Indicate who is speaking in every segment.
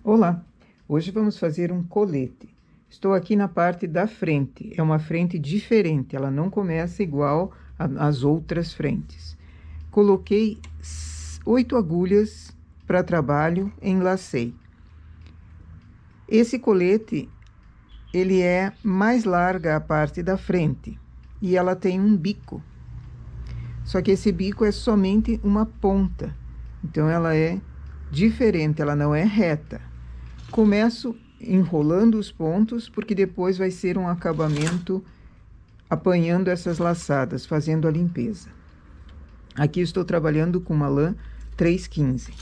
Speaker 1: Olá, hoje vamos fazer um colete. Estou aqui na parte da frente, é uma frente diferente, ela não começa igual às outras frentes. Coloquei 8 agulhas para trabalho, enlacei. Esse colete, ele é mais larga a parte da frente e ela tem um bico. Só que esse bico é somente uma ponta, então ela é diferente, ela não é reta. Começo enrolando os pontos, porque depois vai ser um acabamento apanhando essas laçadas, fazendo a limpeza. Aqui estou trabalhando com uma lã 315.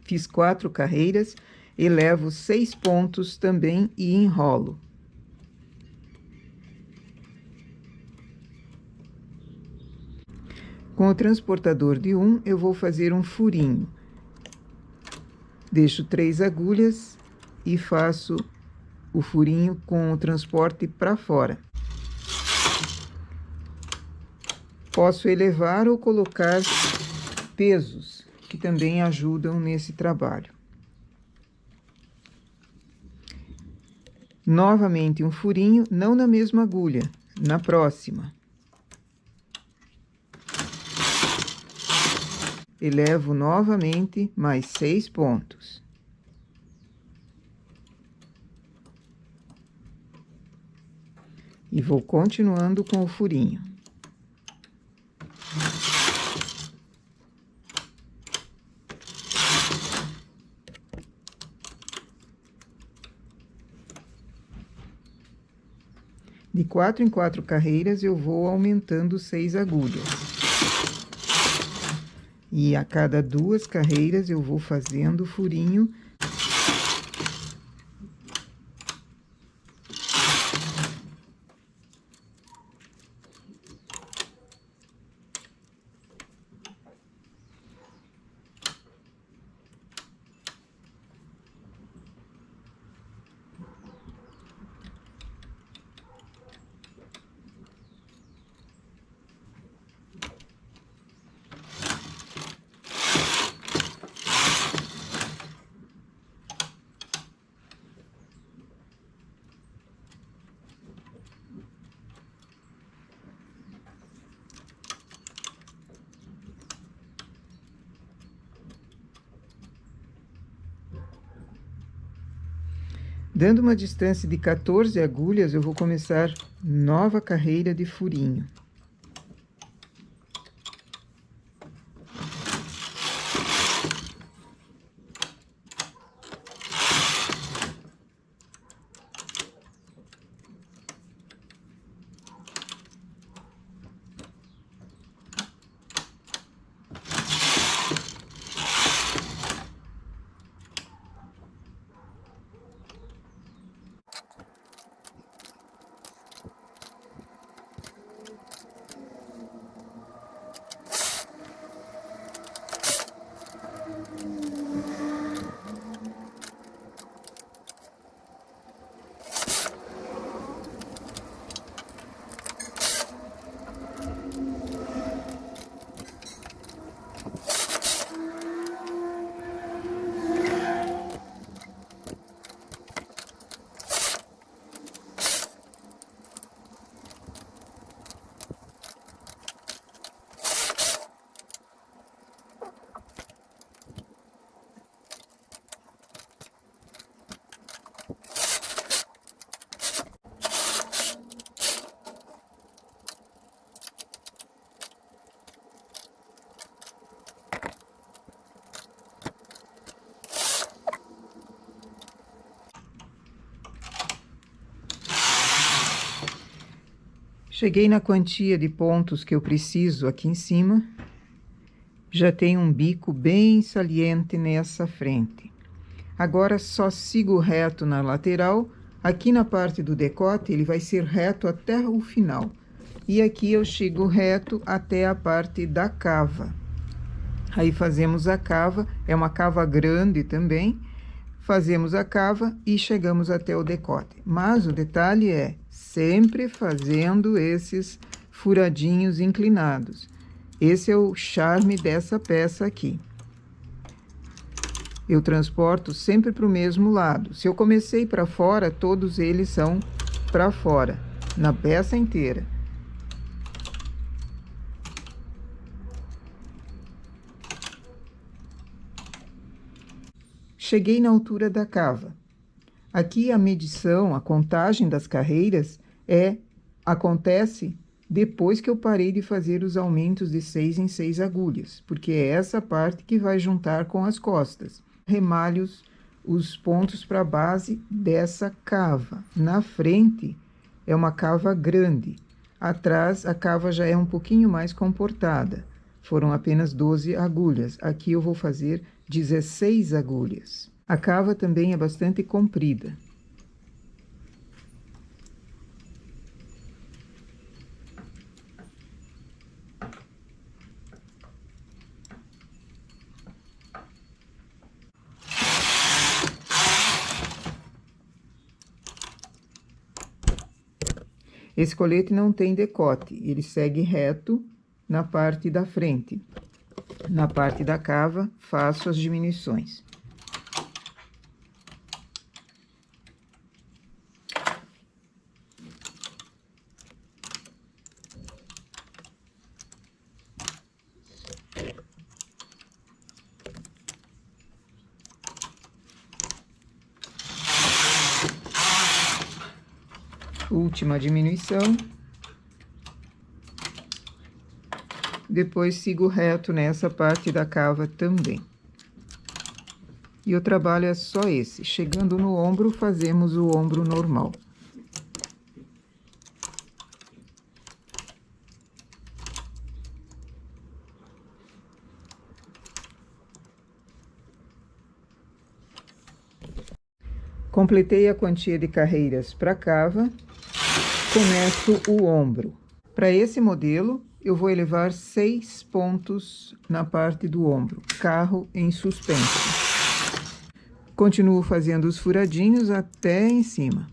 Speaker 1: Fiz 4 carreiras e levo 6 pontos também e enrolo. Com o transportador de 1, eu vou fazer um furinho. Deixo 3 agulhas e faço o furinho com o transporte para fora. Posso elevar ou colocar pesos, que também ajudam nesse trabalho. Novamente um furinho, não na mesma agulha, na próxima. Elevo novamente mais 6 pontos. E vou continuando com o furinho. De 4 em 4 carreiras, eu vou aumentando 6 agulhas. E a cada 2 carreiras, eu vou fazendo furinho. Dando uma distância de 14 agulhas, eu vou começar nova carreira de furinho. Cheguei na quantia de pontos que eu preciso aqui em cima. Já tem um bico bem saliente nessa frente. Agora, só sigo reto na lateral. Aqui na parte do decote, ele vai ser reto até o final. E aqui eu chego reto até a parte da cava. Aí fazemos a cava, é uma cava grande também. fazemos a cava e chegamos até o decote. Mas o detalhe é sempre fazendo esses furadinhos inclinados. Esse é o charme dessa peça aqui. Eu transporto sempre para o mesmo lado. Se eu comecei para fora, todos eles são para fora, na peça inteira. Cheguei na altura da cava. Aqui a medição, a contagem das carreiras acontece depois que eu parei de fazer os aumentos de 6 em 6 agulhas, porque é essa parte que vai juntar com as costas. Remalho os pontos para a base dessa cava. Na frente é uma cava grande, atrás a cava já é um pouquinho mais comportada. Foram apenas 12 agulhas, aqui eu vou fazer 16 agulhas. A cava também é bastante comprida. Esse colete não tem decote, ele segue reto na parte da frente. Na parte da cava, faço as diminuições. Última diminuição. Depois sigo reto nessa parte da cava também. E o trabalho é só esse. Chegando no ombro, fazemos o ombro normal. Completei a quantia de carreiras para a cava. Começo o ombro. Para esse modelo, eu vou elevar 6 pontos na parte do ombro, carro em suspenso. Continuo fazendo os furadinhos até em cima.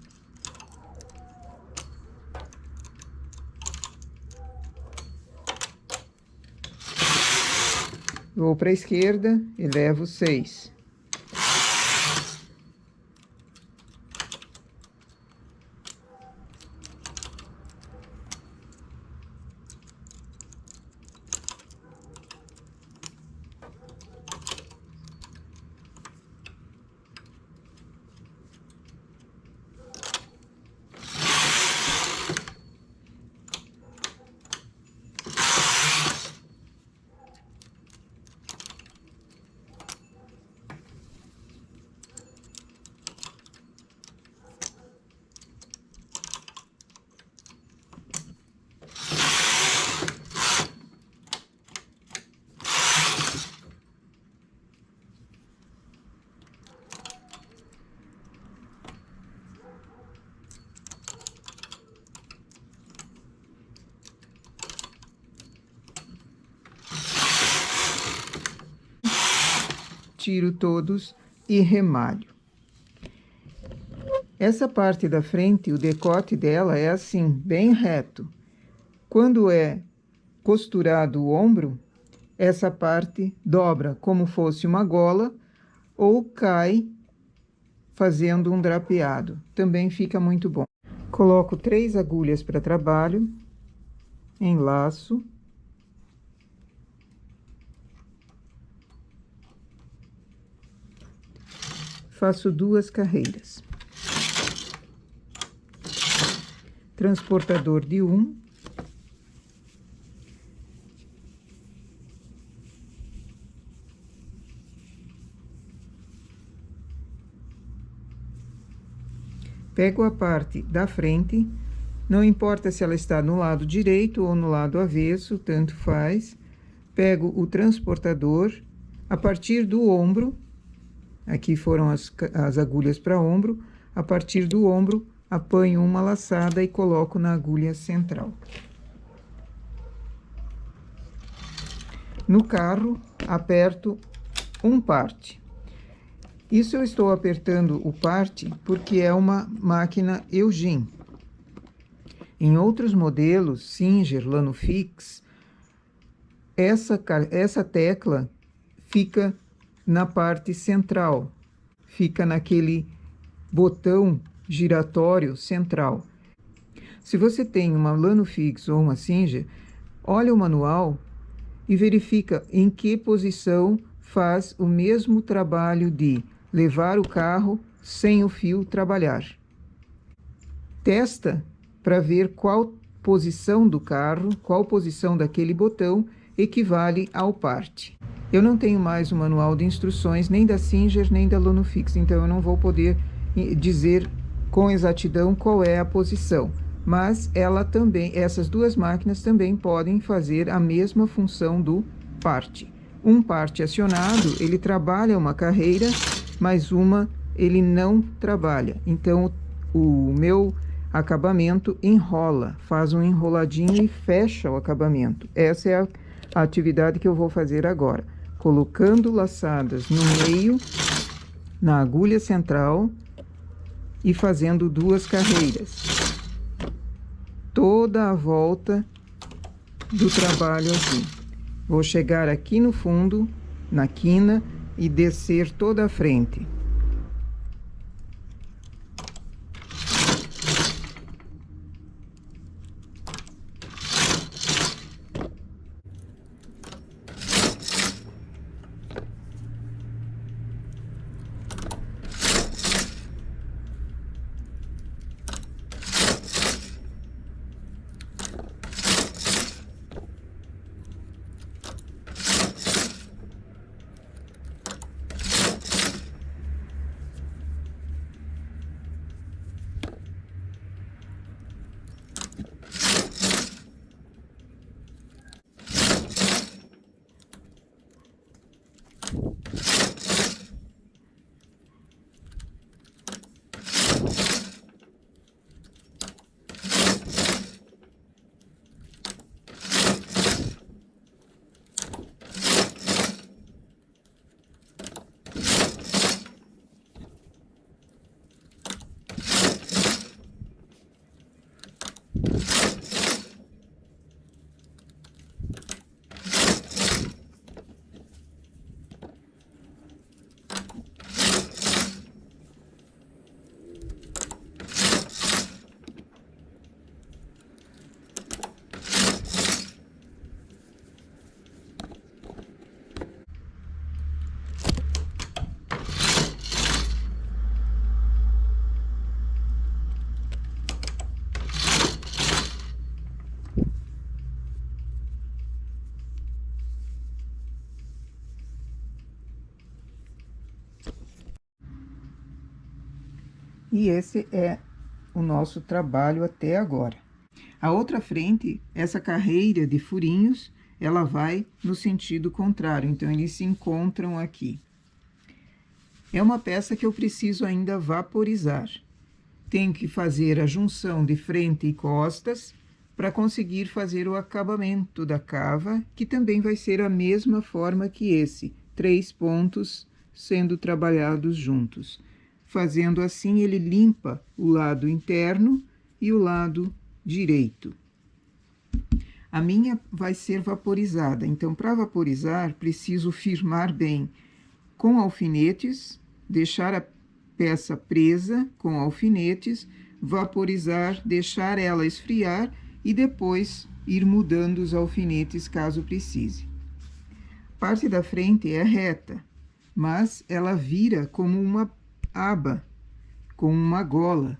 Speaker 1: Vou para a esquerda, elevo 6. Tiro todos e remalho. Essa parte da frente, o decote dela é assim, bem reto. Quando é costurado o ombro, essa parte dobra como fosse uma gola ou cai fazendo um drapeado. Também fica muito bom. Coloco 3 agulhas para trabalho, enlaço. Faço 2 carreiras. Transportador de 1. Pego a parte da frente, não importa se ela está no lado direito ou no lado avesso, tanto faz. Pego o transportador, a partir do ombro. Aqui foram as agulhas para ombro. A partir do ombro, apanho uma laçada e coloco na agulha central. No carro, aperto um parte. Isso eu estou apertando o parte porque é uma máquina Eugene. Em outros modelos, Singer, Lanofix, essa tecla fica na parte central, fica naquele botão giratório central. Se você tem uma Lanofix ou uma Singer, olha o manual e verifica em que posição faz o mesmo trabalho de levar o carro sem o fio trabalhar. Testa para ver qual posição do carro, qual posição daquele botão equivale ao parte. Eu não tenho mais o manual de instruções nem da Singer nem da Lanofix, então eu não vou poder dizer com exatidão qual é a posição. Mas essas duas máquinas também podem fazer a mesma função do parte. Um parte acionado, ele trabalha uma carreira, mas uma ele não trabalha. Então, o meu acabamento enrola, faz um enroladinho e fecha o acabamento. Essa é a atividade que eu vou fazer agora. Colocando laçadas no meio, na agulha central e fazendo duas carreiras. Toda a volta do trabalho assim. Vou chegar aqui no fundo, na quina, e descer toda a frente. E esse é o nosso trabalho até agora. A outra frente, essa carreira de furinhos, ela vai no sentido contrário, então eles se encontram aqui. É uma peça que eu preciso ainda vaporizar. Tenho que fazer a junção de frente e costas para conseguir fazer o acabamento da cava, que também vai ser a mesma forma que esse, 3 pontos sendo trabalhados juntos. Fazendo assim, ele limpa o lado interno e o lado direito. A minha vai ser vaporizada, então, para vaporizar, preciso firmar bem com alfinetes, deixar a peça presa com alfinetes, vaporizar, deixar ela esfriar e depois ir mudando os alfinetes caso precise. A parte da frente é reta, mas ela vira como uma aba, com uma gola.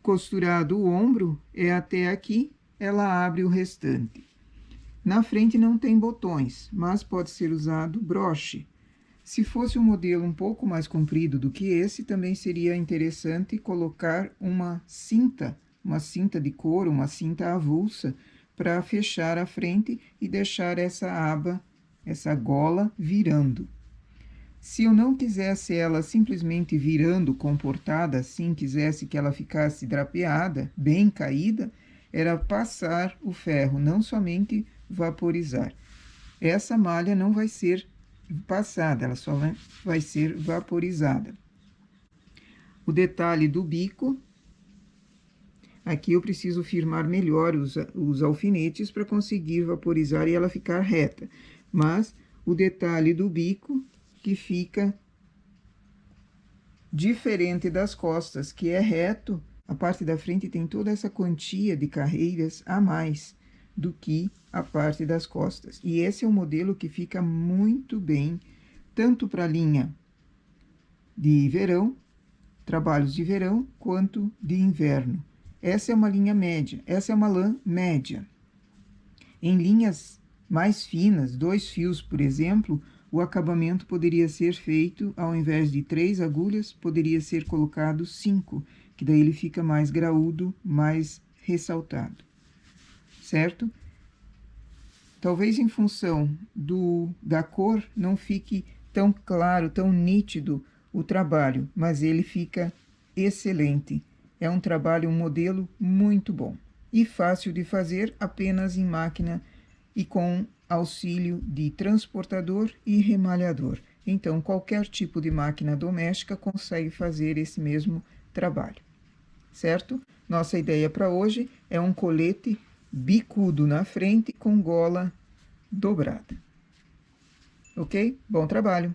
Speaker 1: Costurado o ombro, é até aqui, ela abre o restante. Na frente não tem botões, mas pode ser usado broche. Se fosse um modelo um pouco mais comprido do que esse, também seria interessante colocar uma cinta de couro, uma cinta avulsa, para fechar a frente e deixar essa aba, essa gola, virando. Se eu não quisesse ela simplesmente virando, comportada assim, quisesse que ela ficasse drapeada, bem caída, era passar o ferro, não somente vaporizar. Essa malha não vai ser passada, ela só vai ser vaporizada. O detalhe do bico, aqui eu preciso firmar melhor os alfinetes para conseguir vaporizar e ela ficar reta. Mas o detalhe do bico, que fica diferente das costas, que é reto, a parte da frente tem toda essa quantia de carreiras a mais do que a parte das costas. E esse é um modelo que fica muito bem, tanto para a linha de verão, trabalhos de verão, quanto de inverno. Essa é uma linha média, essa é uma lã média. Em linhas mais finas, 2 fios, por exemplo, o acabamento poderia ser feito, ao invés de 3 agulhas, poderia ser colocado 5, que daí ele fica mais graúdo, mais ressaltado, certo? Talvez em função da cor não fique tão claro, tão nítido o trabalho, mas ele fica excelente. É um trabalho, um modelo muito bom e fácil de fazer apenas em máquina e com auxílio de transportador e remalhador. Então, qualquer tipo de máquina doméstica consegue fazer esse mesmo trabalho, certo? Nossa ideia para hoje é um colete bicudo na frente com gola dobrada. Ok? Bom trabalho!